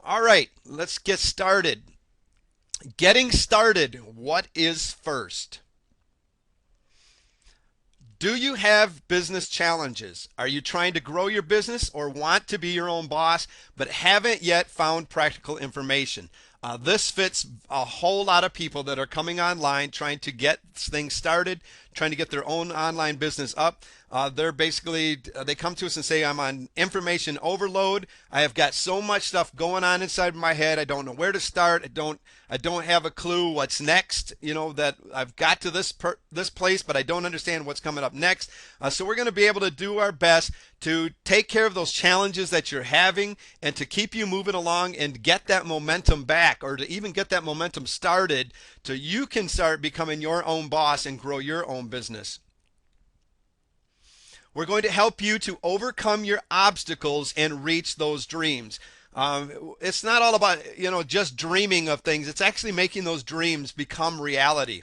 All right, let's get started. Getting started, what is first? Do you have business challenges? Are you trying to grow your business or want to be your own boss but haven't yet found practical information? This fits a whole lot of people that are coming online trying to get things started, trying to get their own online business up. They come to us and say, I'm on information overload. I have got so much stuff going on inside my head. I don't know where to start. I don't have a clue what's next. That I've got to this place, but I don't understand what's coming up next. So we're going to be able to do our best to take care of those challenges that you're having and to keep you moving along and get that momentum back, or to even get that momentum started so you can start becoming your own boss and grow your own business. We're going to help you to overcome your obstacles and reach those dreams. It's not all about just dreaming of things. It's actually making those dreams become reality.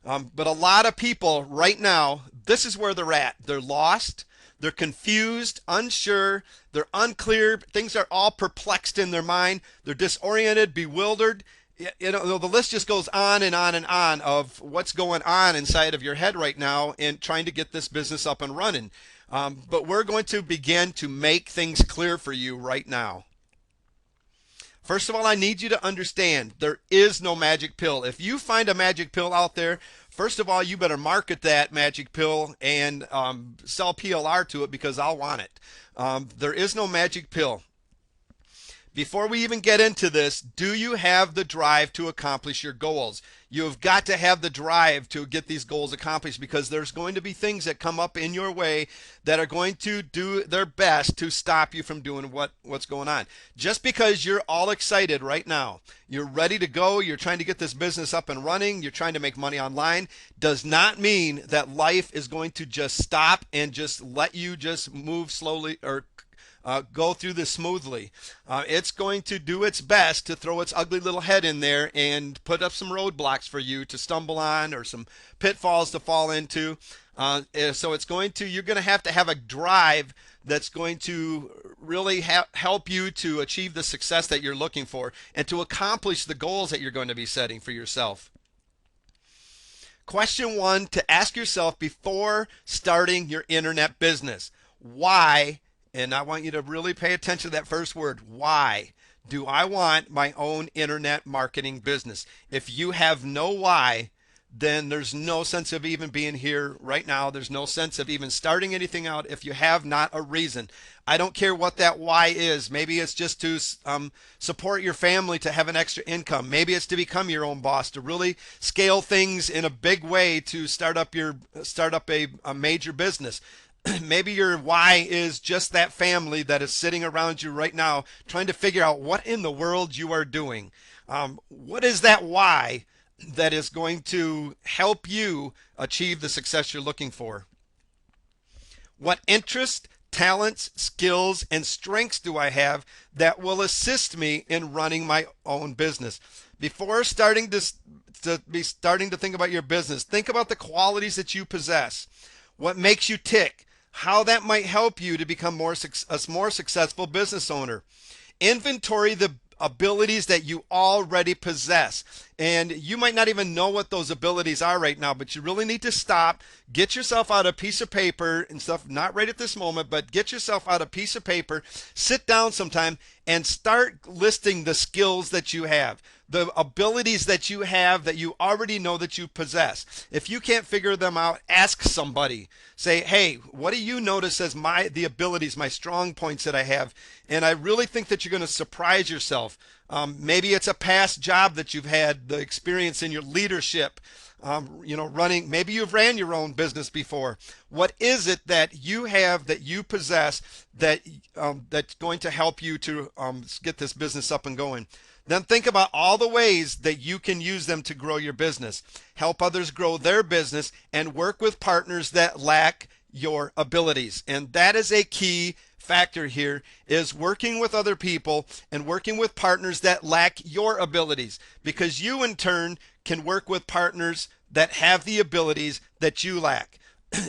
But a lot of people right now, this is where they're at. They're lost. They're confused, unsure. They're unclear. Things are all perplexed in their mind. They're disoriented, bewildered. The list just goes on and on and on of what's going on inside of your head right now in trying to get this business up and running. But we're going to begin to make things clear for you right now. First of all, I need you to understand there is no magic pill. If you find a magic pill out there, first of all, you better market that magic pill and sell PLR to it, because I'll want it. There is no magic pill. Before we even get into this, do you have the drive to accomplish your goals? You've got to have the drive to get these goals accomplished, because there's going to be things that come up in your way that are going to do their best to stop you from doing what's going on. Just because you're all excited right now, you're ready to go, you're trying to get this business up and running, you're trying to make money online, does not mean that life is going to just stop and just let you just move slowly or go through this smoothly. It's going to do its best to throw its ugly little head in there and put up some roadblocks for you to stumble on, or some pitfalls to fall into. So you're going to have a drive that's going to really help you to achieve the success that you're looking for and to accomplish the goals that you're going to be setting for yourself. Question one to ask yourself before starting your internet business: why? And I want you to really pay attention to that first word. Why do I want my own internet marketing business? If you have no why, then there's no sense of even being here right now. There's no sense of even starting anything out if you have not a reason. I don't care what that why is. Maybe it's just to support your family, to have an extra income. Maybe it's to become your own boss, to really scale things in a big way, to start up a major business. Maybe your why is just that family that is sitting around you right now trying to figure out what in the world you are doing. What is that why that is going to help you achieve the success you're looking for? What interests, talents, skills, and strengths do I have that will assist me in running my own business? Before starting to think about your business, think about the qualities that you possess. What makes you tick? How that might help you to become a more successful business owner. Inventory the abilities that you already possess. And you might not even know what those abilities are right now, but you really need to stop, get yourself out a piece of paper and stuff, not right at this moment, but get yourself out a piece of paper, sit down sometime and start listing the skills that you have, the abilities that you have that you already know that you possess. If you can't figure them out, ask somebody. Say, hey, what do you notice as the abilities, my strong points that I have? And I really think that you're going to surprise yourself. Maybe it's a past job that you've had, the experience in your leadership, running. Maybe you've ran your own business before. What is it that you have, that you possess, that's going to help you to get this business up and going? Then think about all the ways that you can use them to grow your business, help others grow their business, and work with partners that lack your abilities. And that is a key factor here, is working with other people and working with partners that lack your abilities, because you in turn can work with partners that have the abilities that you lack.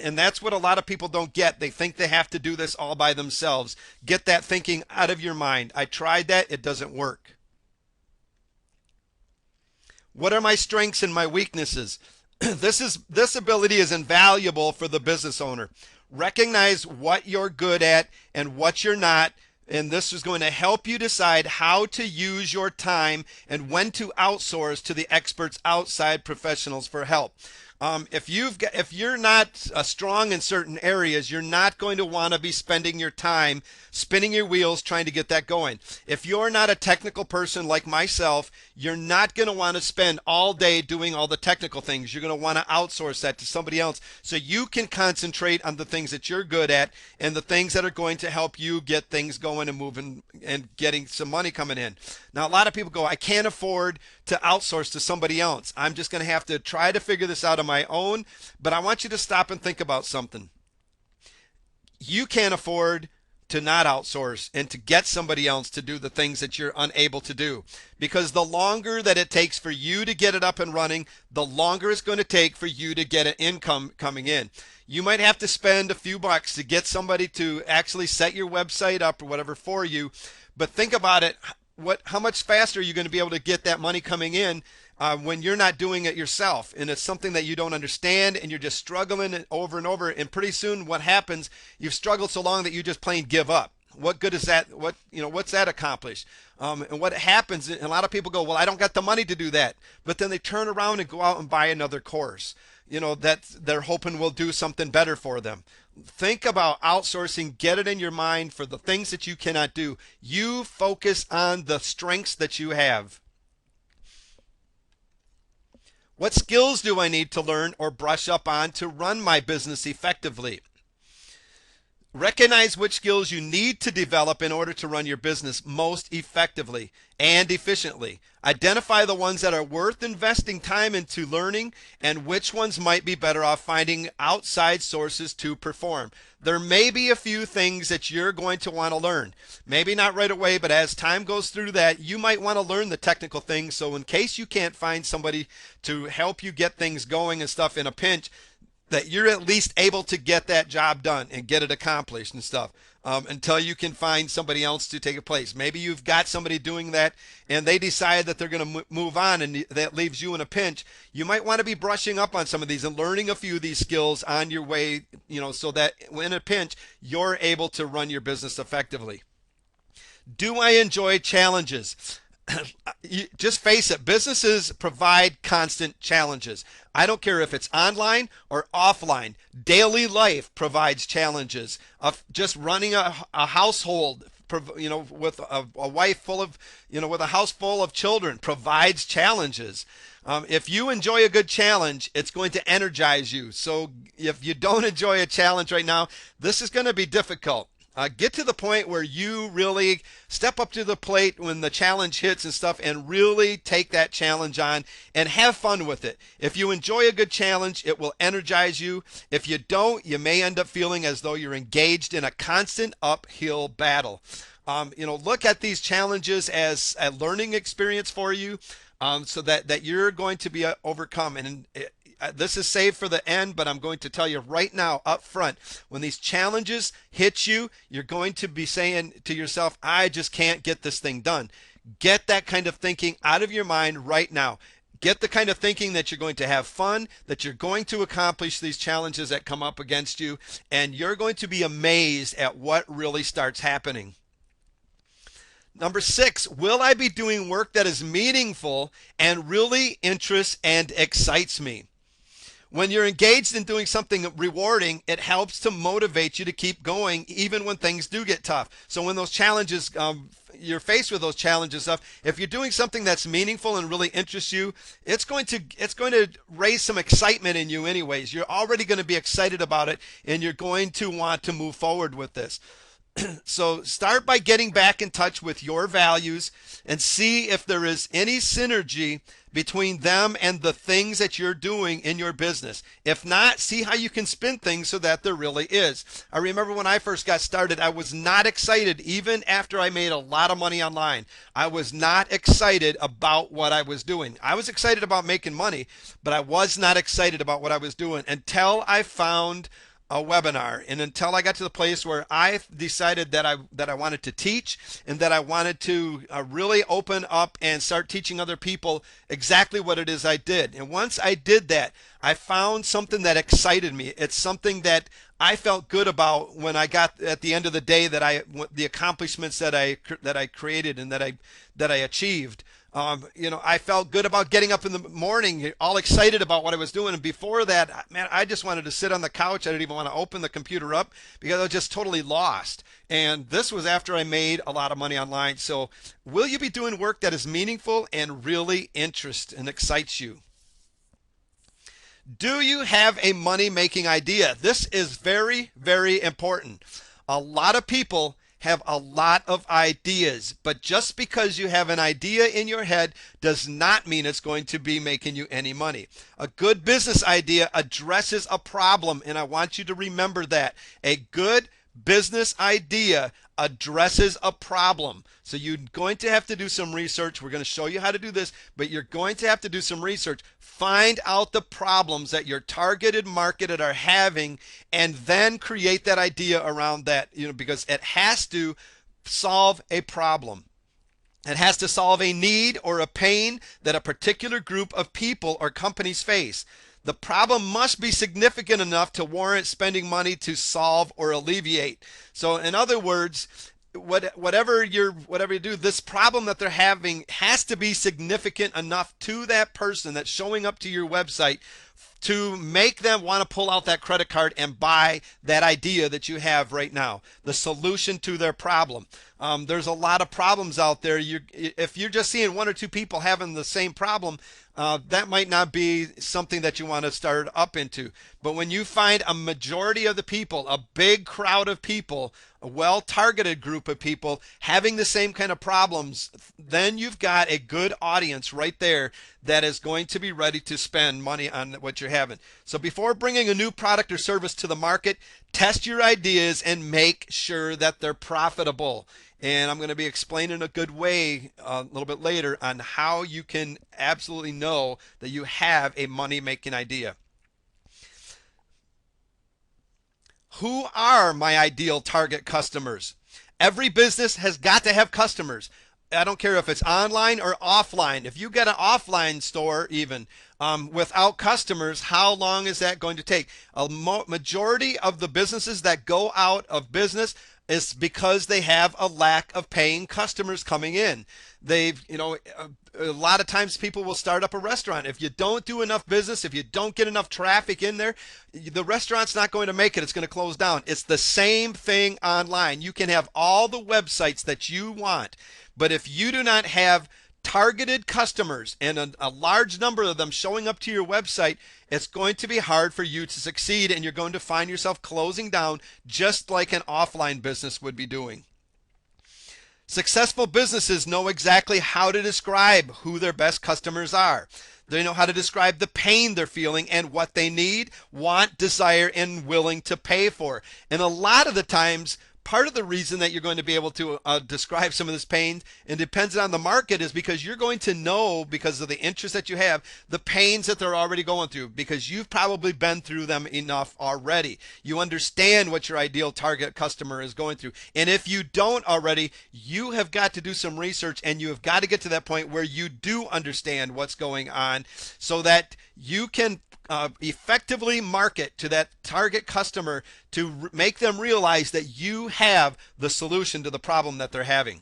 And that's what a lot of people don't get. They think they have to do this all by themselves. Get that thinking out of your mind. I tried that, it doesn't work. What are my strengths and my weaknesses? This ability is invaluable for the business owner. Recognize what you're good at and what you're not, and this is going to help you decide how to use your time and when to outsource to the experts outside professionals for help. If you're not strong in certain areas, you're not going to want to be spending your time spinning your wheels trying to get that going. If you're not a technical person like myself, you're not going to want to spend all day doing all the technical things. You're going to want to outsource that to somebody else so you can concentrate on the things that you're good at and the things that are going to help you get things going and moving and getting some money coming in. Now, a lot of people go, I can't afford to outsource to somebody else. I'm just going to have to try to figure this out on my own. But I want you to stop and think about something. You can't afford to not outsource and to get somebody else to do the things that you're unable to do. Because the longer that it takes for you to get it up and running, the longer it's going to take for you to get an income coming in. You might have to spend a few bucks to get somebody to actually set your website up or whatever for you. But think about it. How much faster are you going to be able to get that money coming in when you're not doing it yourself, and it's something that you don't understand and you're just struggling over and over, and pretty soon what happens, you've struggled so long that you just plain give up. What good is that? What's that accomplish? And what happens, and a lot of people go, well, I don't got the money to do that, but then they turn around and go out and buy another course, that they're hoping will do something better for them. Think about outsourcing. Get it in your mind for the things that you cannot do. You focus on the strengths that you have. What skills do I need to learn or brush up on to run my business effectively? Recognize which skills you need to develop in order to run your business most effectively and efficiently. Identify the ones that are worth investing time into learning and which ones might be better off finding outside sources to perform. There may be a few things that you're going to want to learn. Maybe not right away, but as time goes through that, you might want to learn the technical things. So in case you can't find somebody to help you get things going and stuff in a pinch, that you're at least able to get that job done and get it accomplished and stuff until you can find somebody else to take a place. Maybe you've got somebody doing that and they decide that they're going to move on and that leaves you in a pinch. You might want to be brushing up on some of these and learning a few of these skills on your way, so that in a pinch, you're able to run your business effectively. Do I enjoy challenges? Just face it, businesses provide constant challenges. I don't care if it's online or offline. Daily life provides challenges of just running a household, with a wife full of, with a house full of children provides challenges. If you enjoy a good challenge, it's going to energize you. So if you don't enjoy a challenge right now, this is going to be difficult. Get to the point where you really step up to the plate when the challenge hits and stuff and really take that challenge on and have fun with it. If you enjoy a good challenge, it will energize you. If you don't, you may end up feeling as though you're engaged in a constant uphill battle. Look at these challenges as a learning experience for you, so that you're going to be overcome. And this is saved for the end, but I'm going to tell you right now up front, when these challenges hit you, you're going to be saying to yourself, I just can't get this thing done. Get that kind of thinking out of your mind right now. Get the kind of thinking that you're going to have fun, that you're going to accomplish these challenges that come up against you, and you're going to be amazed at what really starts happening. Number 6, will I be doing work that is meaningful and really interests and excites me? When you're engaged in doing something rewarding, it helps to motivate you to keep going even when things do get tough. So when those challenges, you're faced with those challenges stuff, if you're doing something that's meaningful and really interests you, it's going to raise some excitement in you anyways. You're already going to be excited about it and you're going to want to move forward with this. So start by getting back in touch with your values and see if there is any synergy between them and the things that you're doing in your business. If not, see how you can spin things so that there really is. I remember when I first got started, I was not excited even after I made a lot of money online. I was not excited about what I was doing. I was excited about making money, but I was not excited about what I was doing until I found a webinar, and until I got to the place where I decided that I wanted to teach, and that I wanted to really open up and start teaching other people exactly what it is I did. And once I did that, I found something that excited me. It's something that I felt good about when I got at the end of the day, that the accomplishments that I created and that I achieved. I felt good about getting up in the morning, all excited about what I was doing. And before that, man, I just wanted to sit on the couch. I didn't even want to open the computer up because I was just totally lost. And this was after I made a lot of money online. So will you be doing work that is meaningful and really interests and excites you? Do you have a money-making idea? This is very, very important. A lot of people have a lot of ideas, but just because you have an idea in your head does not mean it's going to be making you any money. A good business idea addresses a problem, and I want you to remember that. A good business idea addresses a problem. So you're going to have to do some research. We're going to show you how to do this, but you're going to have to do some research. Find out the problems that your targeted market are having, and then create that idea around that, because it has to solve a problem. It has to solve a need or a pain that a particular group of people or companies face. The problem must be significant enough to warrant spending money to solve or alleviate. So in other words, whatever you do, this problem that they're having has to be significant enough to that person that's showing up to your website to make them want to pull out that credit card and buy that idea that you have right now, the solution to their problem. There's a lot of problems out there. If you're just seeing one or two people having the same problem, that might not be something that you want to start up into. But when you find a majority of the people, a big crowd of people, a well-targeted group of people having the same kind of problems, then you've got a good audience right there that is going to be ready to spend money on what you're having. So before bringing a new product or service to the market, test your ideas and make sure that they're profitable. And I'm going to be explaining a good way a little bit later on how you can absolutely know that you have a money-making idea. Who are my ideal target customers? Every business has got to have customers. I don't care if it's online or offline. If you get an offline store even without customers, how long is that going to take? A majority of the businesses that go out of business is because they have a lack of paying customers coming in. A lot of times people will start up a restaurant. If you don't do enough business, if you don't get enough traffic in there, the restaurant's not going to make it. It's going to close down. It's the same thing online. You can have all the websites that you want, but if you do not have targeted customers and a large number of them showing up to your website, it's going to be hard for you to succeed, and you're going to find yourself closing down just like an offline business would be doing. Successful businesses know exactly how to describe who their best customers are. They know how to describe the pain they're feeling and what they need, want, desire, and willing to pay for. And a lot of the times, part of the reason that you're going to be able to describe some of this pain, and depends on the market, is because you're going to know, because of the interest that you have, the pains that they're already going through, because you've probably been through them enough already. You understand what your ideal target customer is going through. And if you don't already, you have got to do some research, and you have got to get to that point where you do understand what's going on so that you can effectively market to that target customer to make them realize that you have the solution to the problem that they're having.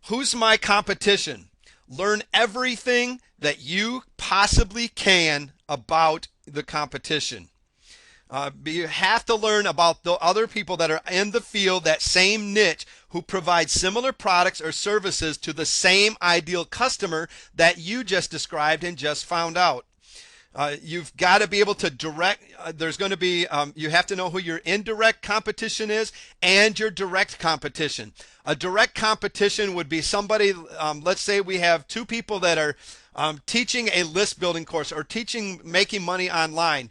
Who's my competition? Learn everything that you possibly can about the competition. You have to learn about the other people that are in the field, that same niche, who provide similar products or services to the same ideal customer that you just described and just found out. You've got to be able to direct. There's going to be, you have to know who your indirect competition is and your direct competition. A direct competition would be somebody, let's say we have two people that are teaching a list building course or teaching making money online.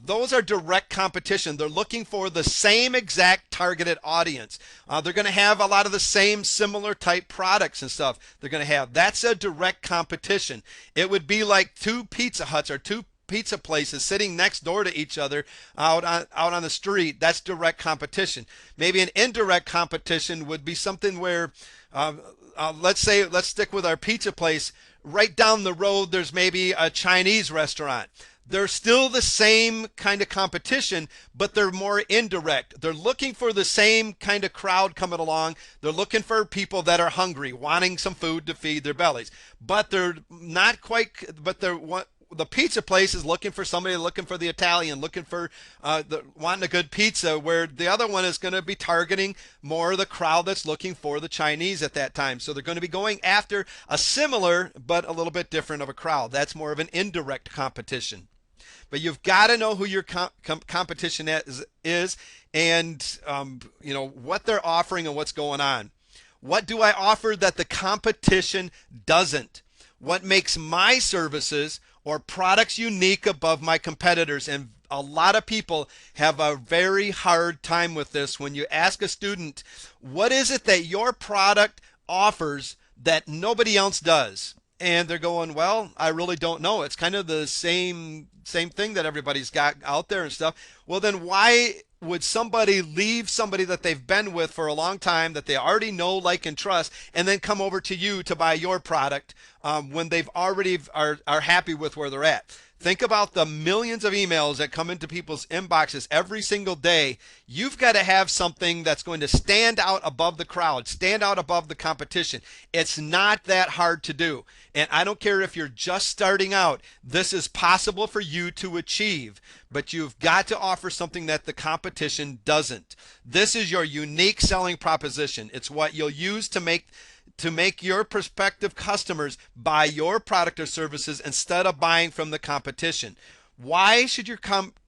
Those are direct competition. They're looking for the same exact targeted audience. They're going to have a lot of the same similar type products and stuff they're going to have. That's a direct competition. It would be like two Pizza Huts or two pizza places sitting next door to each other out on the street. That's direct competition. Maybe an indirect competition would be something where, let's stick with our pizza place. Right down the road, there's maybe a Chinese restaurant. They're still the same kind of competition, but they're more indirect. They're looking for the same kind of crowd coming along. They're looking for people that are hungry, wanting some food to feed their bellies. But they're not quite, but they're the pizza place is looking for somebody looking for the Italian, looking for wanting a good pizza, where the other one is going to be targeting more of the crowd that's looking for the Chinese at that time. So they're going to be going after a similar but a little bit different of a crowd. That's more of an indirect competition. But you've got to know who your competition is and what they're offering and what's going on. What do I offer that the competition doesn't? What makes my services or products unique above my competitors? And a lot of people have a very hard time with this. When you ask a student, what is it that your product offers that nobody else does? And they're going, well, I really don't know. It's kind of the same thing that everybody's got out there and stuff. Well, then why would somebody leave somebody that they've been with for a long time, that they already know, like, and trust, and then come over to you to buy your product when they've already are happy with where they're at? Think about the millions of emails that come into people's inboxes every single day. You've got to have something that's going to stand out above the crowd, stand out above the competition. It's not that hard to do. And I don't care if you're just starting out, this is possible for you to achieve. But you've got to offer something that the competition doesn't. This is your unique selling proposition. It's what you'll use to make your prospective customers buy your product or services instead of buying from the competition. Why should your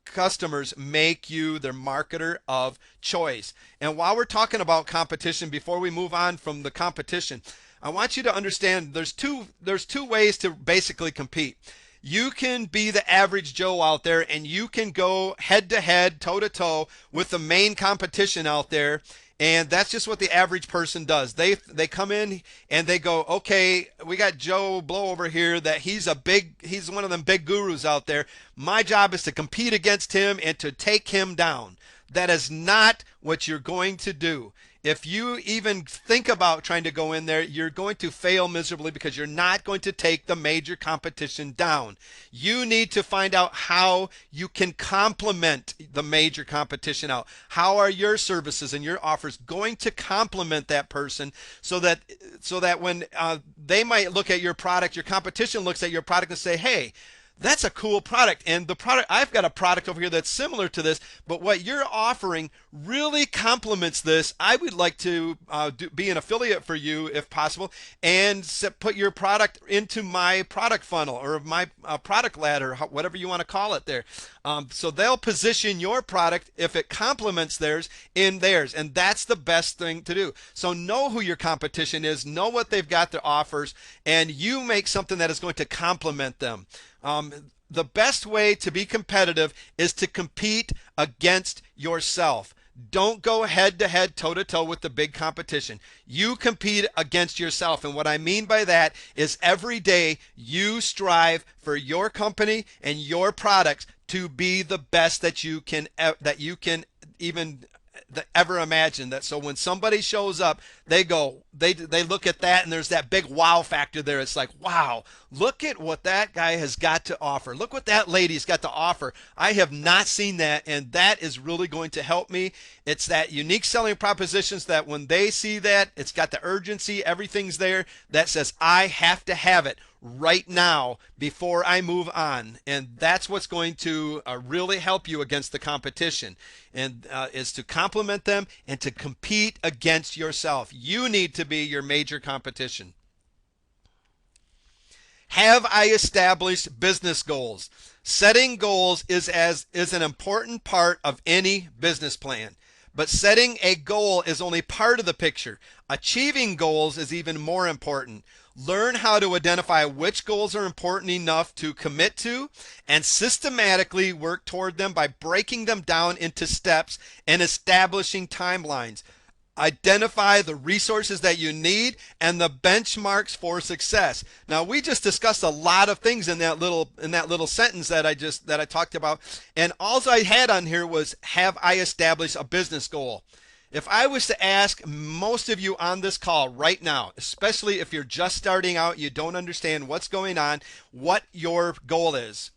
customers make you their marketer of choice? And while we're talking about competition, before we move on from the competition, I want you to understand there's two ways to basically compete. You can be the average Joe out there and you can go head to head, toe to toe with the main competition out there. And that's just what the average person does. They come in and they go, okay, we got Joe Blow over here that he's one of them big gurus out there. My job is to compete against him and to take him down. That is not what you're going to do. If you even think about trying to go in there, you're going to fail miserably because you're not going to take the major competition down. You need to find out how you can complement the major competition out. How are your services and your offers going to complement that person so that when they might look at your product, your competition looks at your product and say, hey, that's a cool product. And the product, I've got a product over here that's similar to this, but what you're offering really complements this. I would like to be an affiliate for you if possible and put your product into my product funnel or my product ladder, whatever you want to call it there. So they'll position your product, if it complements theirs, in theirs. And that's the best thing to do. So know who your competition is, know what they've got, their offers, and you make something that is going to complement them. The best way to be competitive is to compete against yourself. Don't go head to head, toe to toe with the big competition. You compete against yourself. And what I mean by that is every day you strive for your company and your products to be the best that you can even ever imagine. That so when somebody shows up, they look at that and there's that big wow factor there. It's like, wow, look at what that guy has got to offer. Look what that lady's got to offer. I have not seen that, and that is really going to help me. It's that unique selling propositions that when they see that, it's got the urgency, everything's there that says I have to have it right now before I move on. And that's what's going to really help you against the competition, and is to complement them and to compete against yourself. You need to be your major competition. Have I established business goals? Setting goals is an important part of any business plan. But setting a goal is only part of the picture. Achieving goals is even more important. Learn how to identify which goals are important enough to commit to and systematically work toward them by breaking them down into steps and establishing timelines. Identify the resources that you need and the benchmarks for success. Now, we just discussed a lot of things in that little sentence that I talked about, and all I had on here was, have I established a business goal? If I was to ask most of you on this call right now, especially if you're just starting out, you don't understand what's going on, what your goal is,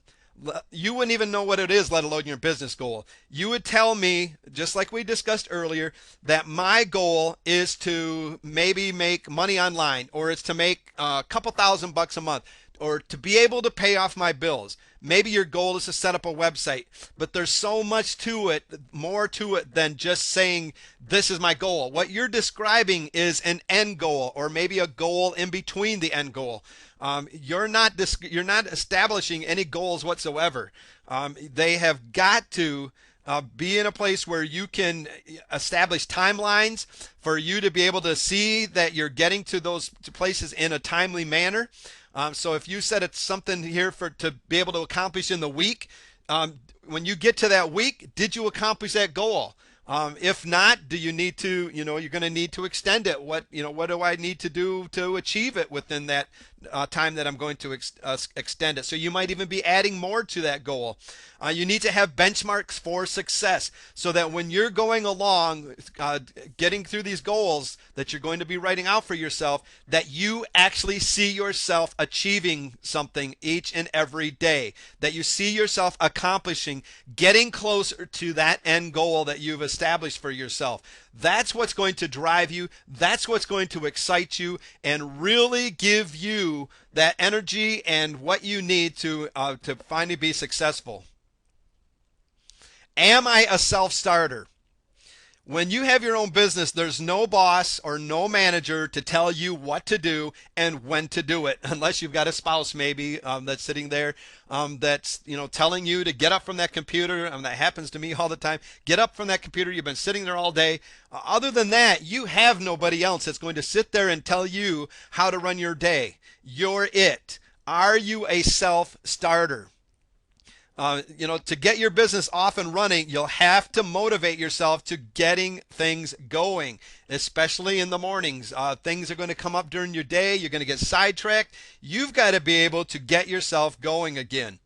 you wouldn't even know what it is, let alone your business goal. You would tell me, just like we discussed earlier, that my goal is to maybe make money online, or it's to make a couple $1,000 a month, or to be able to pay off my bills. Maybe your goal is to set up a website, but there's so much to it, more to it than just saying this is my goal. What you're describing is an end goal, or maybe a goal in between the end goal. You're not establishing any goals whatsoever. They have got to be in a place where you can establish timelines for you to be able to see that you're getting to those places in a timely manner. So if you said it's something here to be able to accomplish in the week, when you get to that week, did you accomplish that goal? If not, do you need to, you're going to need to extend it. What do I need to do to achieve it within that time that I'm going to extend it? So you might even be adding more to that goal. You need to have benchmarks for success so that when you're going along, getting through these goals that you're going to be writing out for yourself, that you actually see yourself achieving something each and every day, that you see yourself accomplishing, getting closer to that end goal that you've established for yourself. That's what's going to drive you. That's what's going to excite you and really give you that energy and what you need to finally be successful. Am I a self-starter? When you have your own business, there's no boss or no manager to tell you what to do and when to do it, unless you've got a spouse maybe that's sitting there that's telling you to get up from that computer. That happens to me all the time. Get up from that computer. You've been sitting there all day. Other than that, you have nobody else that's going to sit there and tell you how to run your day. You're it. Are you a self-starter? To get your business off and running, you'll have to motivate yourself to getting things going, especially in the mornings. Things are going to come up during your day. You're going to get sidetracked. You've got to be able to get yourself going again.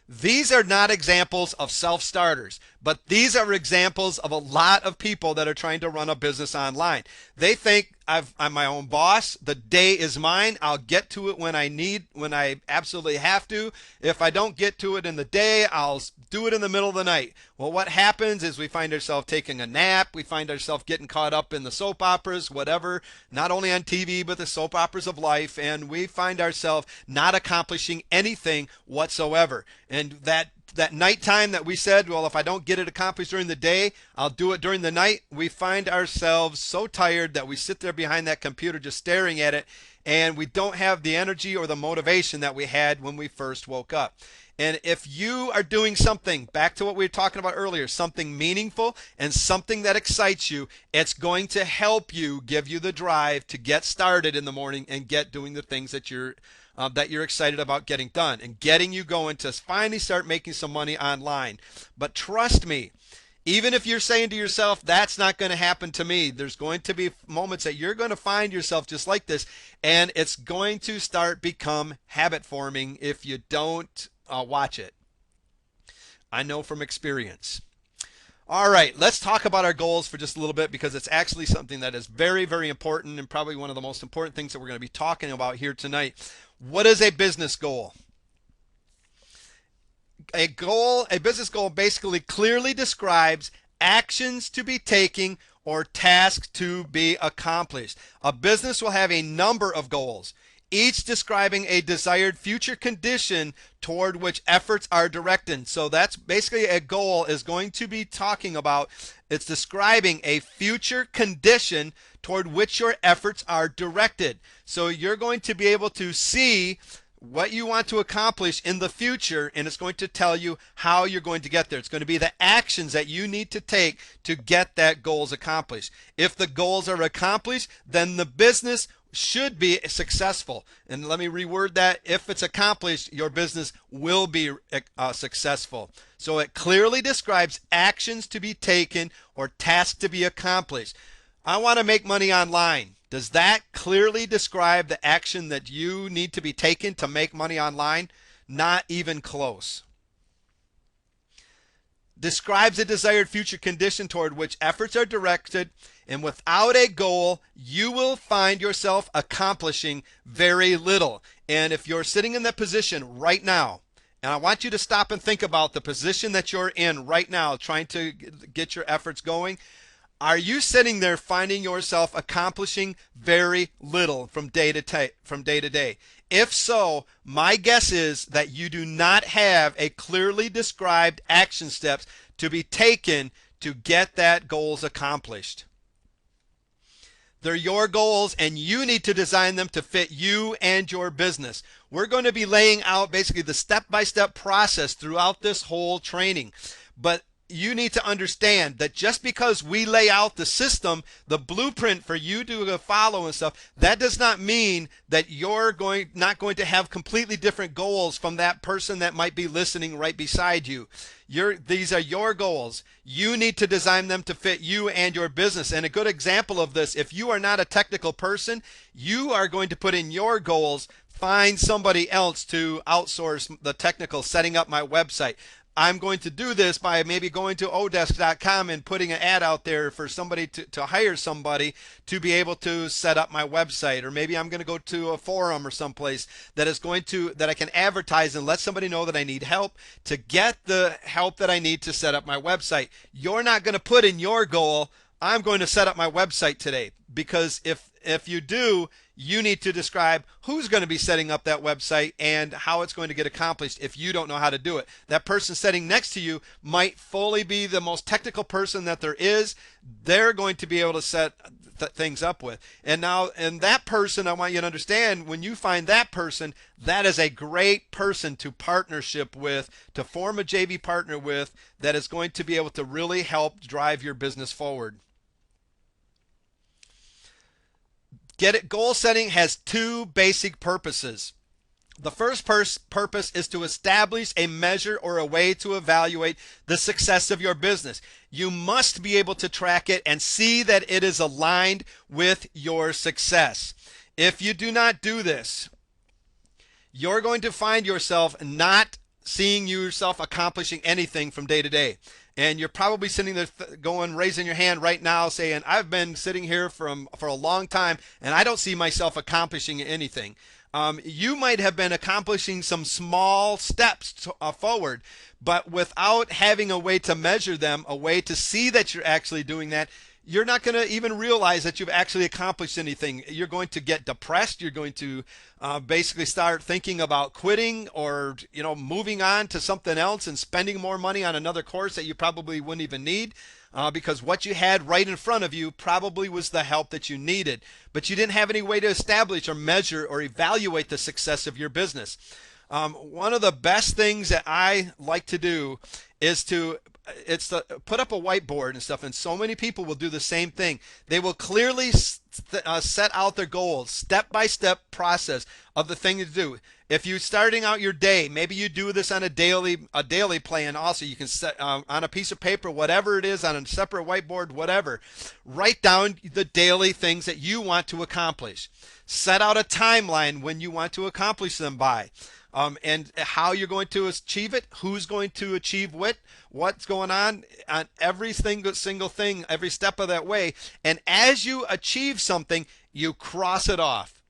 These are not examples of self-starters, but these are examples of a lot of people that are trying to run a business online. They think I'm my own boss. The day is mine. I'll get to it when I absolutely have to. If I don't get to it in the day, I'll do it in the middle of the night. Well, what happens is we find ourselves taking a nap. We find ourselves getting caught up in the soap operas, whatever, not only on TV, but the soap operas of life. And we find ourselves not accomplishing anything whatsoever. And that nighttime that we said, well, if I don't get it accomplished during the day, I'll do it during the night. We find ourselves so tired that we sit there behind that computer just staring at it, and we don't have the energy or the motivation that we had when we first woke up. And if you are doing something, back to what we were talking about earlier, something meaningful and something that excites you, it's going to help you, give you the drive to get started in the morning and get doing the things that you're excited about getting done and getting you going to finally start making some money online. But trust me, even if you're saying to yourself, that's not going to happen to me, there's going to be moments that you're going to find yourself just like this, and it's going to start become habit forming if you don't watch it. I know from experience. All right, let's talk about our goals for just a little bit, because it's actually something that is very, very important and probably one of the most important things that we're going to be talking about here tonight. What is a business goal? A business goal basically clearly describes actions to be taken or tasks to be accomplished. A business will have a number of goals, each describing a desired future condition toward which efforts are directed. So that's basically a goal is going to be talking about, it's describing a future condition toward which your efforts are directed. So you're going to be able to see what you want to accomplish in the future, and it's going to tell you how you're going to get there. It's going to be the actions that you need to take to get that goals accomplished. If the goals are accomplished, then the business should be successful. And let me reword that. If it's accomplished, your business will be successful. So it clearly describes actions to be taken or tasks to be accomplished. I want to make money online. Does that clearly describe the action that you need to be taken to make money online? Not even close. Describes a desired future condition toward which efforts are directed, and without a goal, you will find yourself accomplishing very little. And if you're sitting in that position right now, and I want you to stop and think about the position that you're in right now, trying to get your efforts going, are you sitting there finding yourself accomplishing very little from day to day? If so, my guess is that you do not have a clearly described action steps to be taken to get that goals accomplished. They're your goals, and you need to design them to fit you and your business. We're going to be laying out basically the step-by-step process throughout this whole training. But you need to understand that just because we lay out the system, the blueprint for you to follow and stuff, that does not mean that you're not going to have completely different goals from that person that might be listening right beside you. These are your goals. You need to design them to fit you and your business. And a good example of this, if you are not a technical person, you are going to put in your goals, find somebody else to outsource the technical setting up my website. I'm going to do this by maybe going to odesk.com and putting an ad out there for somebody to hire somebody to be able to set up my website. Or maybe I'm going to go to a forum or someplace that I can advertise and let somebody know that I need help to get the help that I need to set up my website. You're not going to put in your goal, I'm going to set up my website today, because if you do, you need to describe who's going to be setting up that website and how it's going to get accomplished if you don't know how to do it. That person sitting next to you might fully be the most technical person that there is. They're going to be able to set things up with. And that person, I want you to understand, when you find that person, that is a great person to partnership with, to form a JV partner with, that is going to be able to really help drive your business forward. Get it? Goal setting has two basic purposes. The first purpose is to establish a measure or a way to evaluate the success of your business. You must be able to track it and see that it is aligned with your success. If you do not do this, you're going to find yourself not seeing yourself accomplishing anything from day to day. And you're probably sitting there raising your hand right now saying, I've been sitting here for a long time and I don't see myself accomplishing anything. You might have been accomplishing some small steps forward, but without having a way to measure them, a way to see that you're actually doing that, you're not going to even realize that you've actually accomplished anything. You're going to get depressed. You're going to basically start thinking about quitting or moving on to something else and spending more money on another course that you probably wouldn't even need, because what you had right in front of you probably was the help that you needed, but you didn't have any way to establish or measure or evaluate the success of your business. One of the best things that I like to do is to put up a whiteboard and stuff, and so many people will do the same thing. They will clearly set out their goals, step-by-step process of the thing to do. If you're starting out your day, maybe you do this on a daily plan also. You can set on a piece of paper, whatever it is, on a separate whiteboard, whatever. Write down the daily things that you want to accomplish. Set out a timeline when you want to accomplish them by. And how you're going to achieve it, who's going to achieve what's going on every single thing, every step of that way. And as you achieve something, you cross it off.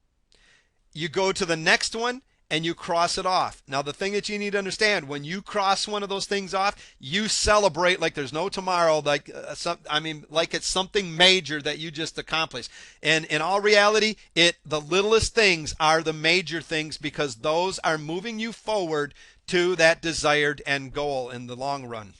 You go to the next one and you cross it off. Now, the thing that you need to understand, when you cross one of those things off, you celebrate like there's no tomorrow, like it's something major that you just accomplished. And in all reality, the littlest things are the major things, because those are moving you forward to that desired end goal in the long run.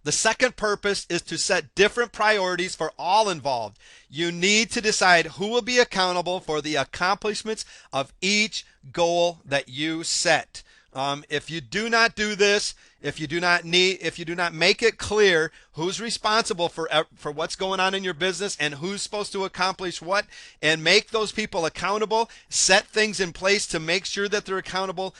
The second purpose is to set different priorities for all involved. You need to decide who will be accountable for the accomplishments of each goal that you set. If you do not do this, if you do not make it clear who's responsible for what's going on in your business and who's supposed to accomplish what, and make those people accountable, set things in place to make sure that they're accountable,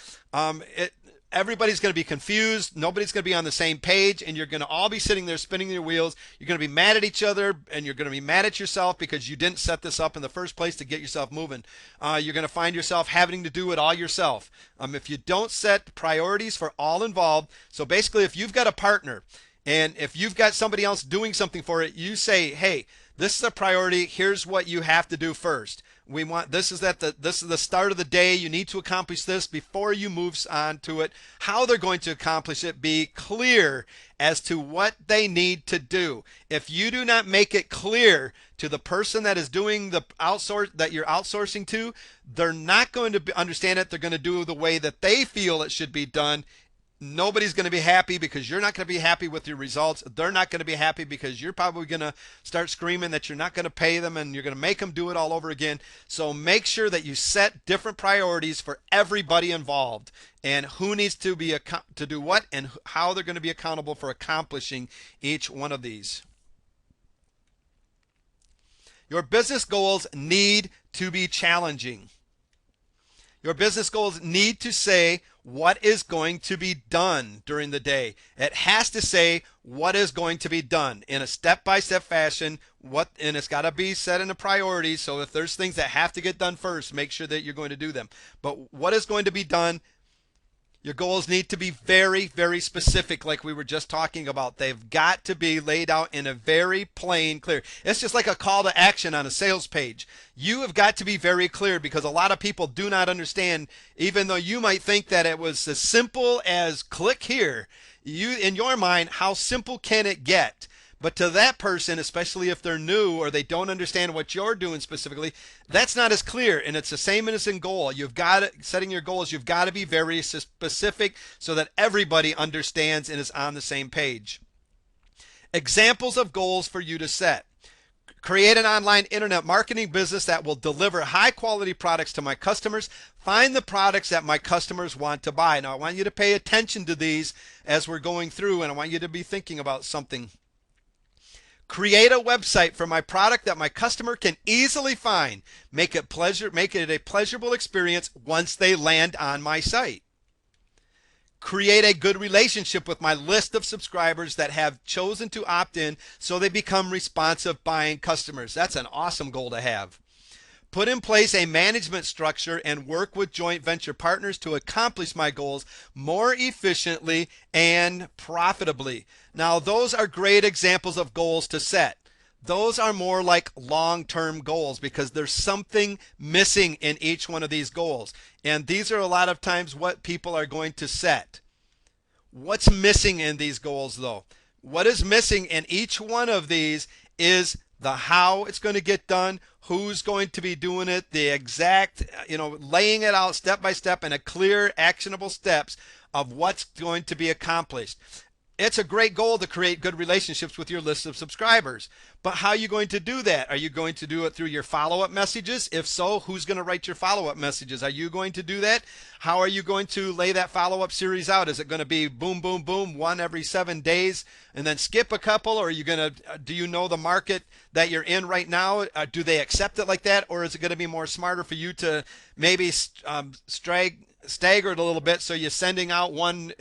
everybody's going to be confused. Nobody's going to be on the same page, and you're going to all be sitting there spinning your wheels. You're going to be mad at each other, and you're going to be mad at yourself because you didn't set this up in the first place to get yourself moving. You're going to find yourself having to do it all yourself. If you don't set priorities for all involved, so basically if you've got a partner and if you've got somebody else doing something for it, you say, hey, this is a priority. Here's what you have to do first. This is the start of the day. You need to accomplish this before you move on to it. How they're going to accomplish it, be clear as to what they need to do. If you do not make it clear to the person that is doing the outsource that you're outsourcing to, they're not going to understand it. They're going to do it the way that they feel it should be done. Nobody's going to be happy because you're not going to be happy with your results. They're not going to be happy because you're probably going to start screaming that you're not going to pay them and you're going to make them do it all over again. So make sure that you set different priorities for everybody involved and who needs to do what and how they're going to be accountable for accomplishing each one of these. Your business goals need to be challenging. Your business goals need to say what is going to be done during the day. It has to say what is going to be done in a step-by-step fashion, and it's got to be set in a priority. So if there's things that have to get done first, make sure that you're going to do them. But what is going to be done? Your goals need to be very, very specific, like we were just talking about. They've got to be laid out in a very plain, clear. It's just like a call to action on a sales page. You have got to be very clear because a lot of people do not understand, even though you might think that it was as simple as click here. In your mind, how simple can it get? But to that person, especially if they're new or they don't understand what you're doing specifically, that's not as clear. And it's the same as in goal. Setting your goals, you've got to be very specific so that everybody understands and is on the same page. Examples of goals for you to set. Create an online internet marketing business that will deliver high quality products to my customers. Find the products that my customers want to buy. Now, I want you to pay attention to these as we're going through, and I want you to be thinking about something. Create a website for my product that my customer can easily find. Make it a pleasurable experience once they land on my site. Create a good relationship with my list of subscribers that have chosen to opt in so they become responsive buying customers. That's an awesome goal to have. Put in place a management structure and work with joint venture partners to accomplish my goals more efficiently and profitably. Now, those are great examples of goals to set. Those are more like long-term goals because there's something missing in each one of these goals. And these are a lot of times what people are going to set. What's missing in these goals, though? What is missing in each one of these is the how it's going to get done, who's going to be doing it, the exact, laying it out step by step in a clear, actionable steps of what's going to be accomplished. It's a great goal to create good relationships with your list of subscribers. But how are you going to do that? Are you going to do it through your follow-up messages? If so, who's going to write your follow-up messages? Are you going to do that? How are you going to lay that follow-up series out? Is it going to be boom, boom, boom, one every 7 days and then skip a couple? Or are you going to, do you know the market that you're in right now? Do they accept it like that? Or is it going to be more smarter for you to maybe staggered a little bit, so you're sending out one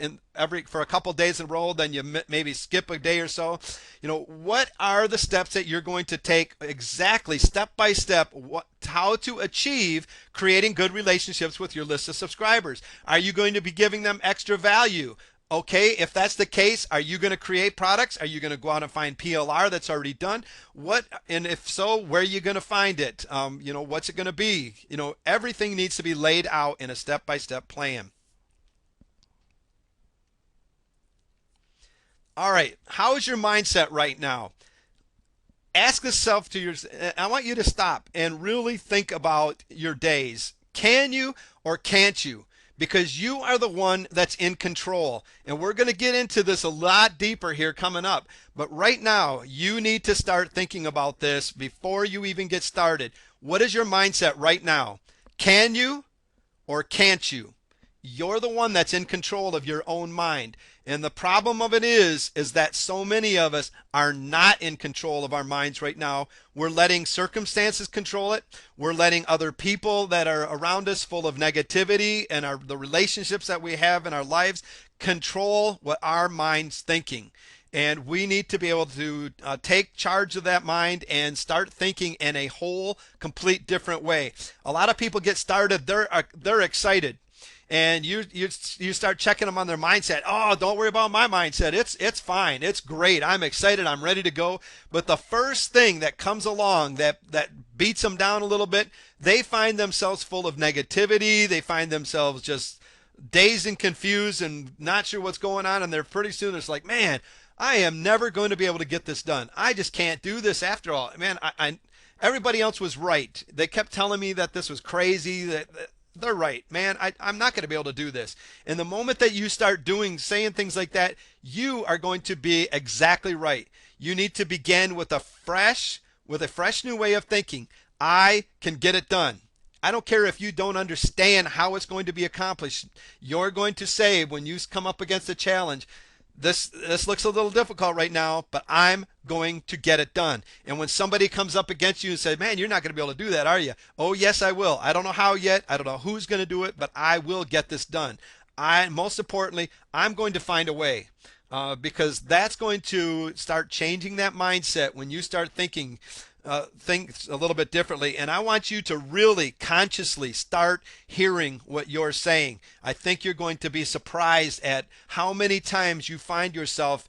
for a couple days in a row, then you maybe skip a day or so. What are the steps that you're going to take exactly step by step, how to achieve creating good relationships with your list of subscribers? Are you going to be giving them extra value? Okay, if that's the case, are you going to create products? Are you going to go out and find PLR that's already done? And if so, where are you going to find it? What's it going to be? Everything needs to be laid out in a step-by-step plan. All right, how is your mindset right now? Ask yourself I want you to stop and really think about your days. Can you or can't you because you are the one that's in control. And we're going to get into this a lot deeper here coming up. But right now, you need to start thinking about this before you even get started. What is your mindset right now? Can you or can't you? You're the one that's in control of your own mind. And the problem of it is that so many of us are not in control of our minds right now. We're letting circumstances control it. We're letting other people that are around us full of negativity and the relationships that we have in our lives control what our mind's thinking. And we need to be able to take charge of that mind and start thinking in a whole, complete different way. A lot of people get started, they're excited. And you start checking them on their mindset. Oh, don't worry about my mindset. It's fine. It's great. I'm excited. I'm ready to go. But the first thing that comes along that beats them down a little bit, they find themselves full of negativity. They find themselves just dazed and confused and not sure what's going on. And they're pretty soon it's like, man, I am never going to be able to get this done. I just can't do this after all. Man, everybody else was right. They kept telling me that this was crazy, that they're right, man. I'm not going to be able to do this. And the moment that you start saying things like that, you are going to be exactly right. You need to begin with a fresh new way of thinking. I can get it done. I don't care if you don't understand how it's going to be accomplished. You're going to say when you come up against a challenge, this looks a little difficult right now, but I'm going to get it done. And when somebody comes up against you and says, man, you're not going to be able to do that, are you? Oh, yes, I will. I don't know how yet. I don't know who's going to do it, but I will get this done. Most importantly, I'm going to find a way. Because that's going to start changing that mindset when you start thinking things a little bit differently. And I want you to really consciously start hearing what you're saying. I think you're going to be surprised at how many times you find yourself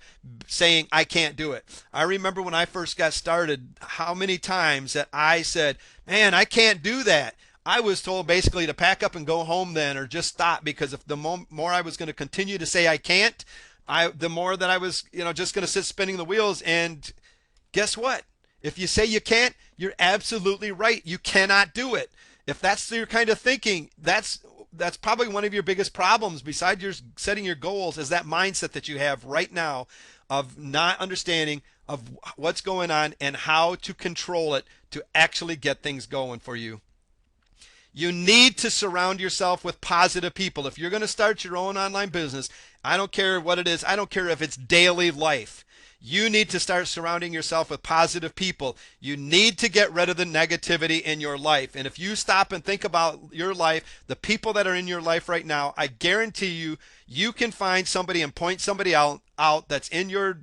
saying, I can't do it. I remember when I first got started, how many times that I said, man, I can't do that. I was told basically to pack up and go home then, or just stop, because if the more I was going to continue to say I can't, the more that I was, just going to sit spinning the wheels. And guess what? If you say you can't, you're absolutely right. You cannot do it. If that's your kind of thinking, that's probably one of your biggest problems, besides your setting your goals, is that mindset that you have right now of not understanding of what's going on and how to control it to actually get things going for you. You need to surround yourself with positive people. If you're going to start your own online business, I don't care what it is. I don't care if it's daily life. You need to start surrounding yourself with positive people. You need to get rid of the negativity in your life. And if you stop and think about your life, the people that are in your life right now, I guarantee you, you can find somebody and point somebody out that's in your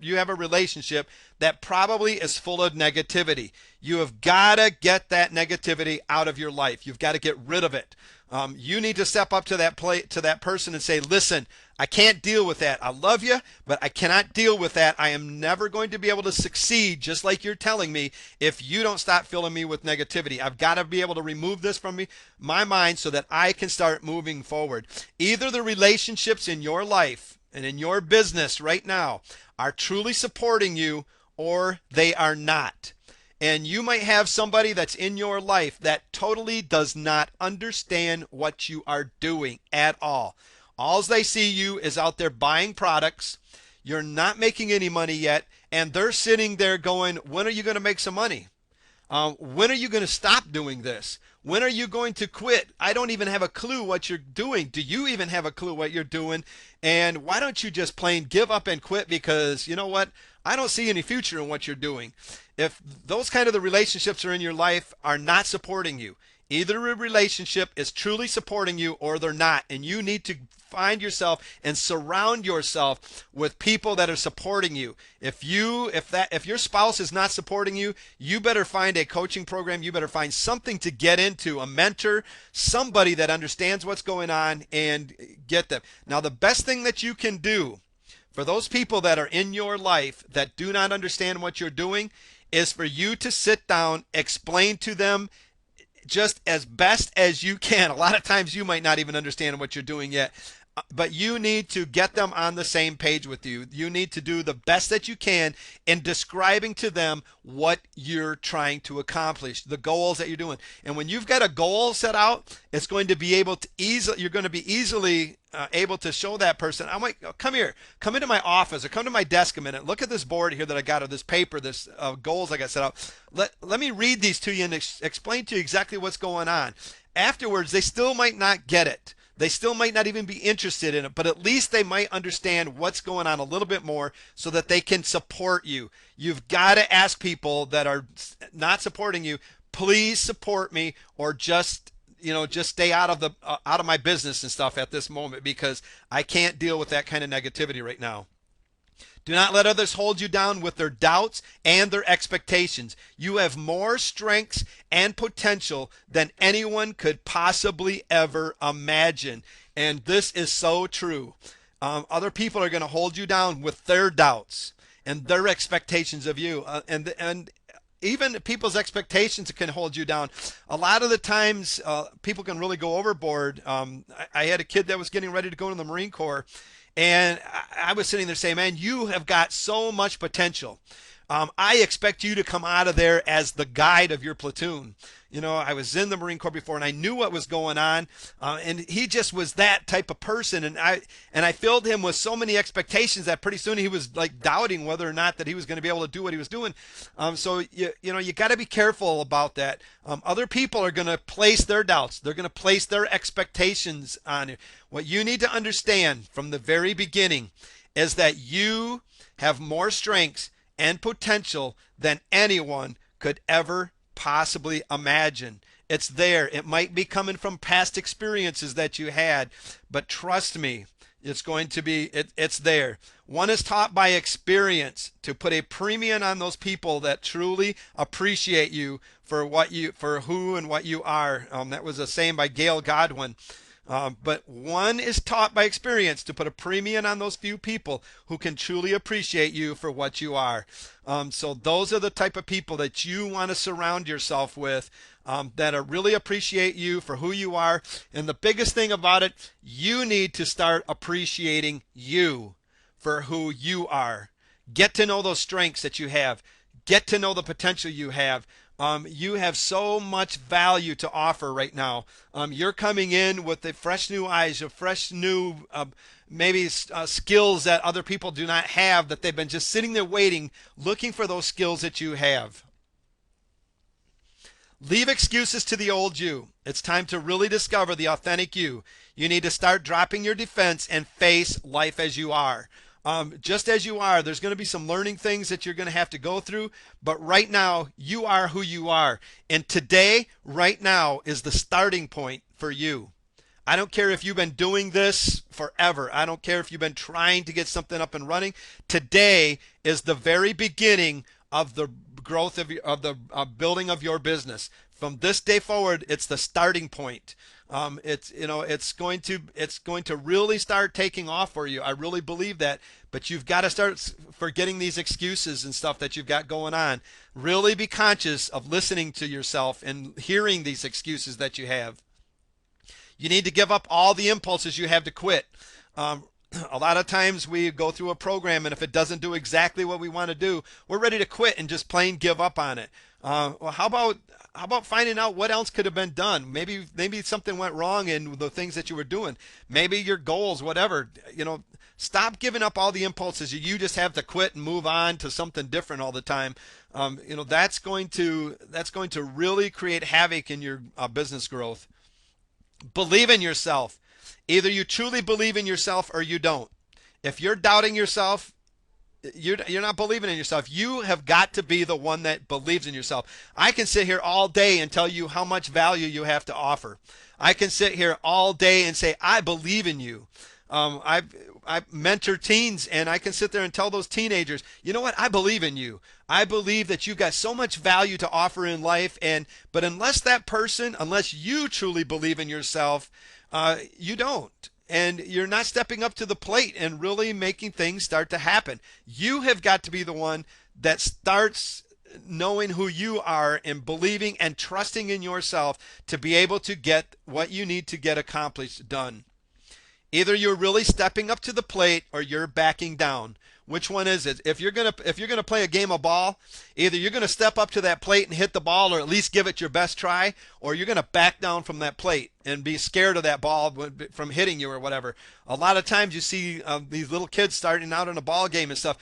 you have a relationship that probably is full of negativity. You have got to get that negativity out of your life. You've got to get rid of it. You need to step up to that person and say, listen, I can't deal with that. I love you, but I cannot deal with that. I am never going to be able to succeed, just like you're telling me, if you don't stop filling me with negativity. I've got to be able to remove this from my mind so that I can start moving forward. Either the relationships in your life and in your business right now are truly supporting you, or they are not. And you might have somebody that's in your life that totally does not understand what you are doing at all. All they see you is out there buying products. You're not making any money yet, and they're sitting there going, when are you going to make some money? When are you going to stop doing this? When are you going to quit? I don't even have a clue what you're doing. Do you even have a clue what you're doing? And why don't you just plain give up and quit? Because you know what? I don't see any future in what you're doing. If those kind of the relationships are in your life are not supporting you, either a relationship is truly supporting you or they're not. And you need to find yourself and surround yourself with people that are supporting you. If your spouse is not supporting you, you better find a coaching program. You better find something to get into, a mentor, somebody that understands what's going on, and get them. Now, the best thing that you can do for those people that are in your life that do not understand what you're doing is for you to sit down, explain to them just as best as you can. A lot of times you might not even understand what you're doing yet. but you need to get them on the same page with you. You need to do the best that you can in describing to them what you're trying to accomplish, the goals that you're doing. And when you've got a goal set out, it's going to be able to you're going to be easily able to show that person. I'm like, oh, come here, come into my office or come to my desk a minute. Look at this board here that I got, or this paper, this goals I got set out. Let me read these to you and explain to you exactly what's going on. Afterwards, they still might not get it. They still might not even be interested in it, but at least they might understand what's going on a little bit more so that they can support you. You've got to ask people that are not supporting you, please support me, or just just stay out of the out of my business and stuff at this moment, because I can't deal with that kind of negativity right now. Do not let others hold you down with their doubts and their expectations. You have more strengths and potential than anyone could possibly ever imagine. And this is so true. Other people are going to hold you down with their doubts and their expectations of you. And even people's expectations can hold you down. A lot of the times, people can really go overboard. I had a kid that was getting ready to go into the Marine Corps, and I was sitting there saying, man, you have got so much potential. I expect you to come out of there as the guide of your platoon. I was in the Marine Corps before, and I knew what was going on. And he just was that type of person. And I filled him with so many expectations that pretty soon he was like doubting whether or not that he was going to be able to do what he was doing. So you got to be careful about that. Other people are going to place their doubts. They're going to place their expectations on you. What you need to understand from the very beginning is that you have more strengths and potential than anyone could ever possibly imagine. It's there. It might be coming from past experiences that you had, but trust me, it's going to be, it's there. One is taught by experience to put a premium on those people that truly appreciate you for who and what you are. That was a saying by Gail Godwin. But one is taught by experience to put a premium on those few people who can truly appreciate you for what you are. So those are the type of people that you want to surround yourself with, that really appreciate you for who you are. And the biggest thing about it, you need to start appreciating you for who you are. Get to know those strengths that you have. Get to know the potential you have. You have so much value to offer right now. You're coming in with the fresh new eyes, a fresh new maybe skills that other people do not have, that they've been just sitting there waiting, looking for those skills that you have. Leave excuses to the old you. It's time to really discover the authentic you. You need to start dropping your defense and face life as you are. Just as you are, there's going to be some learning things that you're going to have to go through, but right now, you are who you are. And today, right now, is the starting point for you. I don't care if you've been doing this forever. I don't care if you've been trying to get something up and running. Today is the very beginning of the growth of the building of your business. From this day forward, it's the starting point. It's going to really start taking off for you. I really believe that, but you've got to start forgetting these excuses and stuff that you've got going on. Really be conscious of listening to yourself and hearing these excuses that you have. You need to give up all the impulses you have to quit. A lot of times we go through a program, and if it doesn't do exactly what we want to do, we're ready to quit and just plain give up on it. Well, how about finding out what else could have been done? Maybe something went wrong in the things that you were doing. Maybe your goals, whatever. Stop giving up all the impulses. You just have to quit and move on to something different all the time. That's going to really create havoc in your business growth. Believe in yourself. Either you truly believe in yourself or you don't. If you're doubting yourself, you're not believing in yourself. You have got to be the one that believes in yourself. I can sit here all day and tell you how much value you have to offer. I can sit here all day and say, I believe in you. I mentor teens, and I can sit there and tell those teenagers, you know what? I believe in you. I believe that you've got so much value to offer in life. But unless you truly believe in yourself, you don't. And you're not stepping up to the plate and really making things start to happen. You have got to be the one that starts knowing who you are and believing and trusting in yourself to be able to get what you need to get accomplished done. Either you're really stepping up to the plate or you're backing down. Which one is it? If you're gonna play a game of ball, either you're gonna step up to that plate and hit the ball, or at least give it your best try, or you're gonna back down from that plate and be scared of that ball from hitting you or whatever. A lot of times you see these little kids starting out in a ball game and stuff.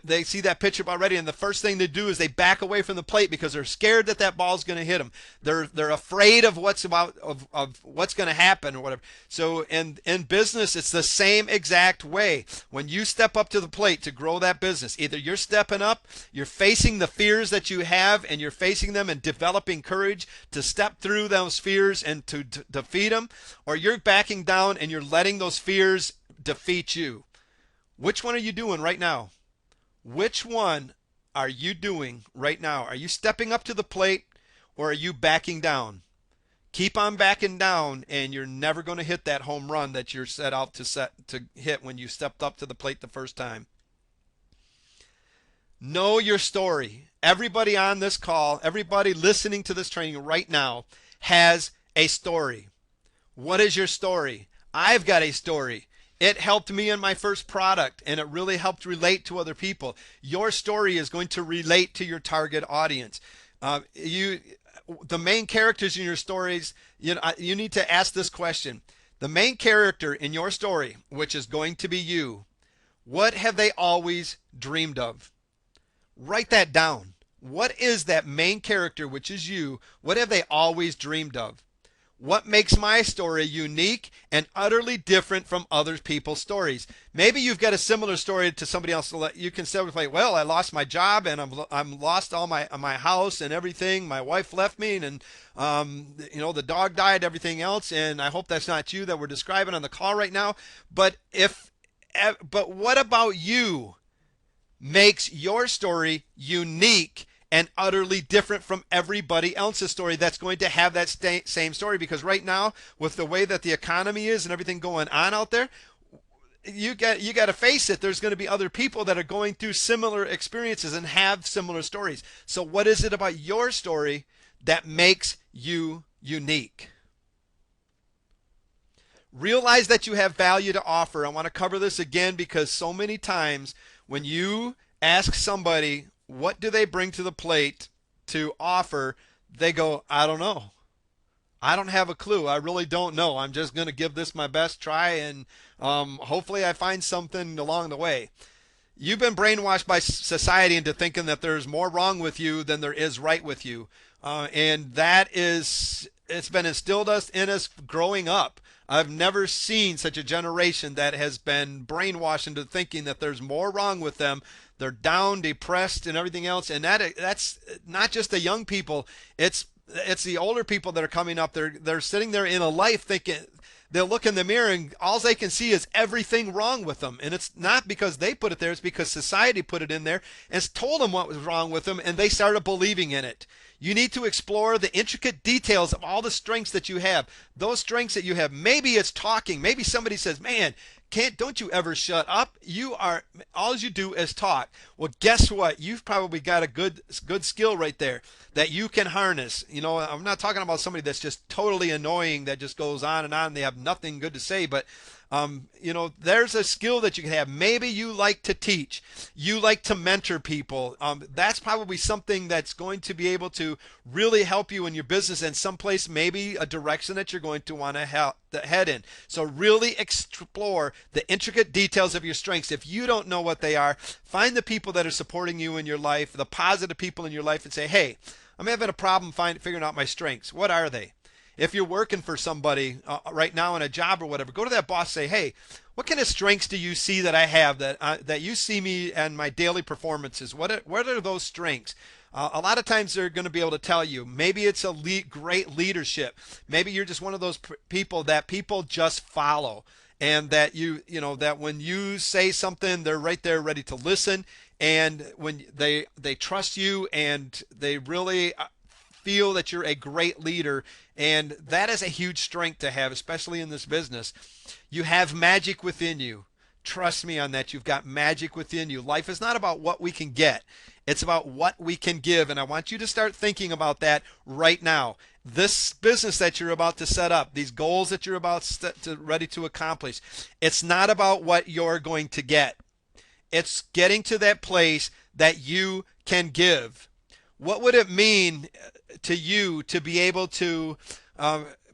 They see that pitcher already, and the first thing they do is they back away from the plate because they're scared that that ball's going to hit them. They're afraid of what's going to happen or whatever. So in business, it's the same exact way. When you step up to the plate to grow that business, either you're stepping up, you're facing the fears that you have, and you're facing them and developing courage to step through those fears and to defeat them, or you're backing down and you're letting those fears defeat you. Which one are you doing right now? Which one are you doing right now? Are you stepping up to the plate or are you backing down? Keep on backing down and you're never going to hit that home run that you're set out to hit when you stepped up to the plate the first time. Know your story. Everybody on this call, everybody listening to this training right now has a story. What is your story? I've got a story. It helped me in my first product, and it really helped relate to other people. Your story is going to relate to your target audience. The main characters in your stories, you need to ask this question. The main character in your story, which is going to be you, what have they always dreamed of? Write that down. What is that main character, which is you? What have they always dreamed of? What makes my story unique and utterly different from other people's stories? Maybe you've got a similar story to somebody else. You can say, well, I lost my job and I'm lost all my house and everything. My wife left me, and the dog died, everything else. And I hope that's not you that we're describing on the call right now. But what about you makes your story unique and utterly different from everybody else's story that's going to have that same story? Because right now, with the way that the economy is and everything going on out there, you got to face it. There's going to be other people that are going through similar experiences and have similar stories. So what is it about your story that makes you unique? Realize that you have value to offer. I want to cover this again because so many times when you ask somebody, what do they bring to the plate to offer? They go, I don't know. I don't have a clue. I really don't know. I'm just going to give this my best try, and hopefully I find something along the way. You've been brainwashed by society into thinking that there's more wrong with you than there is right with you. And it's been instilled in us growing up. I've never seen such a generation that has been brainwashed into thinking that there's more wrong with them. They're down, depressed, and everything else. And that's not just the young people. It's the older people that are coming up. They're sitting there in a life thinking, they'll look in the mirror and all they can see is everything wrong with them. And it's not because they put it there. It's because society put it in there and it's told them what was wrong with them, and they started believing in it. You need to explore the intricate details of all the strengths that you have. Those strengths that you have. Maybe it's talking. Maybe somebody says, man, don't you ever shut up. All you do is talk. Well, guess what? You've probably got a good skill right there that you can harness. I'm not talking about somebody that's just totally annoying that just goes on and they have nothing good to say, but there's a skill that you can have. Maybe you like to teach. You like to mentor people. That's probably something that's going to be able to really help you in your business, and someplace, maybe a direction that you're going to want to head in. So really explore the intricate details of your strengths. If you don't know what they are, find the people that are supporting you in your life, the positive people in your life, and say, hey, I'm having a problem figuring out my strengths. What are they? If you're working for somebody right now in a job or whatever, go to that boss, say, hey, what kind of strengths do you see that I have that you see me and my daily performances? What are those strengths? A lot of times they're going to be able to tell you. Maybe it's great leadership. Maybe you're just one of those people that people just follow, and that that when you say something, they're right there ready to listen, and when they trust you and they really feel that you're a great leader. And that is a huge strength to have, especially in this business. You have magic within you. Trust me on that. You've got magic within you. Life is not about what we can get. It's about what we can give. And I want you to start thinking about that right now. this business that you're about to set up, these goals that you're about to ready to accomplish, it's not about what you're going to get. It's getting to that place that you can give. What would it mean to you to be able to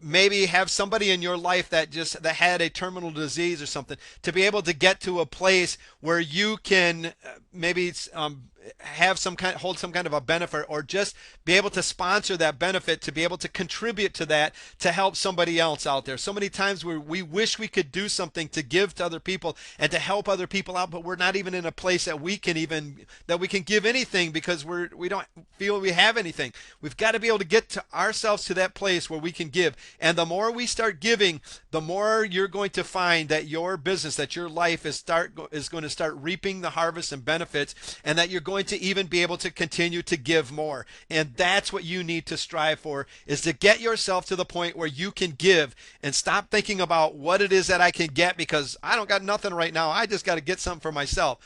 maybe have somebody in your life that had a terminal disease or something, to be able to get to a place where you can maybe have hold some kind of a benefit, or just be able to sponsor that benefit, to be able to contribute to that, to help somebody else out there. So many times we wish we could do something to give to other people and to help other people out, but we're not even in a place that we can give anything, because we don't feel we have anything. We've got to be able to get to ourselves to that place where we can give. And the more we start giving, the more you're going to find that your business, that your life is going to start reaping the harvest and benefits, and that you're going to even be able to continue to give more. And that's what you need to strive for, is to get yourself to the point where you can give, and stop thinking about what it is that I can get, because I don't got nothing right now. I just got to get something for myself.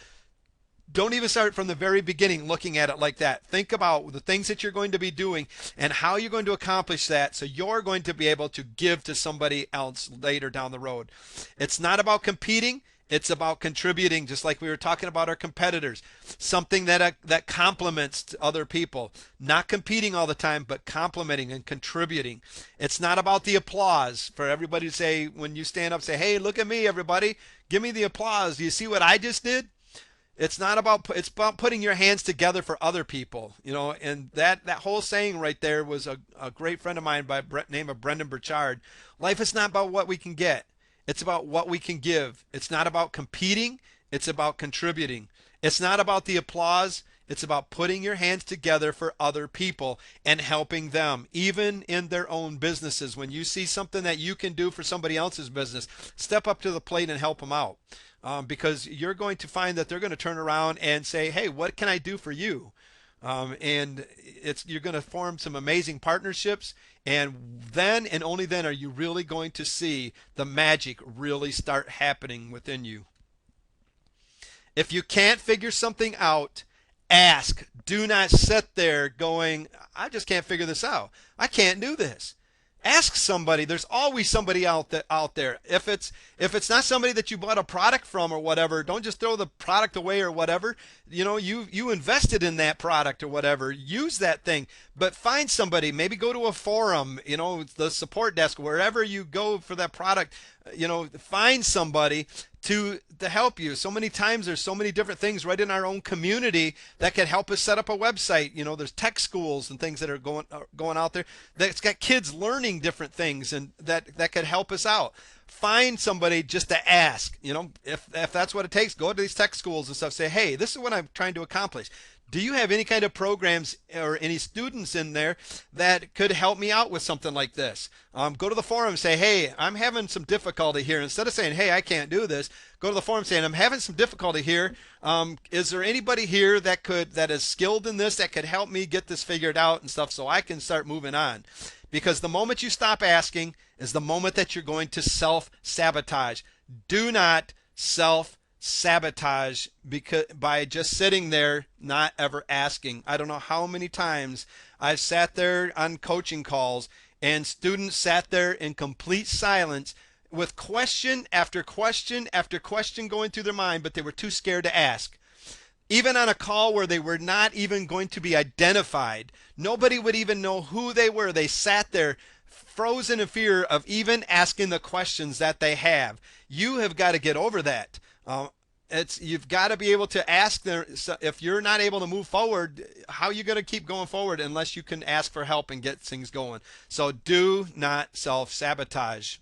Don't even start from the very beginning looking at it like that. Think about the things that you're going to be doing and how you're going to accomplish that, so you're going to be able to give to somebody else later down the road. It's not about competing. It's about contributing, just like we were talking about our competitors. Something that complements other people. Not competing all the time, but complementing and contributing. It's not about the applause, for everybody to say, when you stand up, say, hey, look at me, everybody. Give me the applause. Do you see what I just did? It's about putting your hands together for other people, and that whole saying right there was a great friend of mine by name of Brendan Burchard. Life is not about what we can get. It's about what we can give. It's not about competing. It's about contributing. It's not about the applause. It's about putting your hands together for other people and helping them, even in their own businesses. When you see something that you can do for somebody else's business, step up to the plate and help them out. Because you're going to find that they're going to turn around and say, hey, what can I do for you? And you're going to form some amazing partnerships, and then and only then are you really going to see the magic really start happening within you. If you can't figure something out, ask. Do not sit there going, I just can't figure this out. I can't do this. Ask somebody. There's always somebody out there. If it's not somebody that you bought a product from or whatever, don't just throw the product away or whatever. You invested in that product or whatever. Use that thing, but find somebody. Maybe go to a forum, the support desk, wherever you go for that product. Find somebody to help you. So many times there's so many different things right in our own community that can help us set up a website. There's tech schools and things that are going out there that's got kids learning different things, and that could help us out. Find somebody just to ask. If that's what it takes, go to these tech schools and stuff. Say, hey, this is what I'm trying to accomplish. Do you have any kind of programs or any students in there that could help me out with something like this? Go to the forum and say, hey, I'm having some difficulty here. Instead of saying, hey, I can't do this, go to the forum saying, I'm having some difficulty here. Is there anybody here that is skilled in this, that could help me get this figured out and stuff, so I can start moving on? Because the moment you stop asking is the moment that you're going to self-sabotage. Do not self-sabotage by just sitting there not ever asking. I don't know how many times I've sat there on coaching calls and students sat there in complete silence with question after question after question going through their mind, but they were too scared to ask. Even on a call where they were not even going to be identified, nobody would even know who they were. They sat there frozen in fear of even asking the questions that they have. You have got to get over that. You've got to be able to ask them. If you're not able to move forward, how are you going to keep going forward unless you can ask for help and get things going? So do not self-sabotage.